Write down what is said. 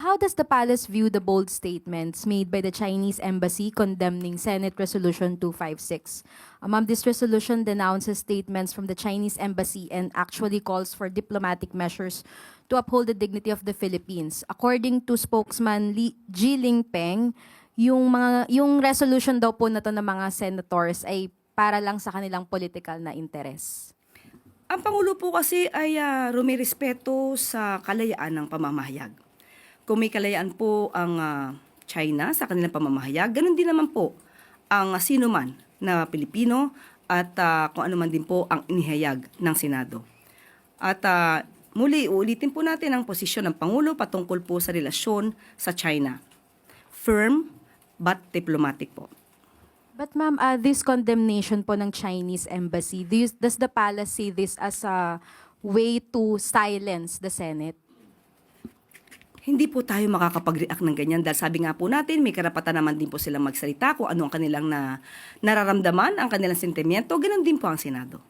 how does the palace view the bold statements made by the Chinese embassy condemning Senate Resolution 256? Ma'am, this resolution denounces statements from the Chinese embassy and actually calls for diplomatic measures to uphold the dignity of the Philippines. According to spokesman Ji Lingpeng, yung resolution daw po na to ng mga senators ay para lang sa kanilang political na interes. Ang Pangulo po kasi ay rumirespeto sa kalayaan ng pamamahayag. Kung may kalayaan po ang China sa kanilang pamamahayag, ganun din naman po ang sino man na Pilipino at kung ano man din po ang inihayag ng Senado. At muli, uulitin po natin ang posisyon ng Pangulo patungkol po sa relasyon sa China. Firm but diplomatic po. But ma'am, this condemnation po ng Chinese embassy, does the palace see this as a way to silence the Senate? Hindi po tayo makakapag-react ng ganyan dahil sabi nga po natin, may karapatan naman din po silang magsalita kung ano ang kanilang nararamdaman, ang kanilang sentimiento, ganun din po ang Senado.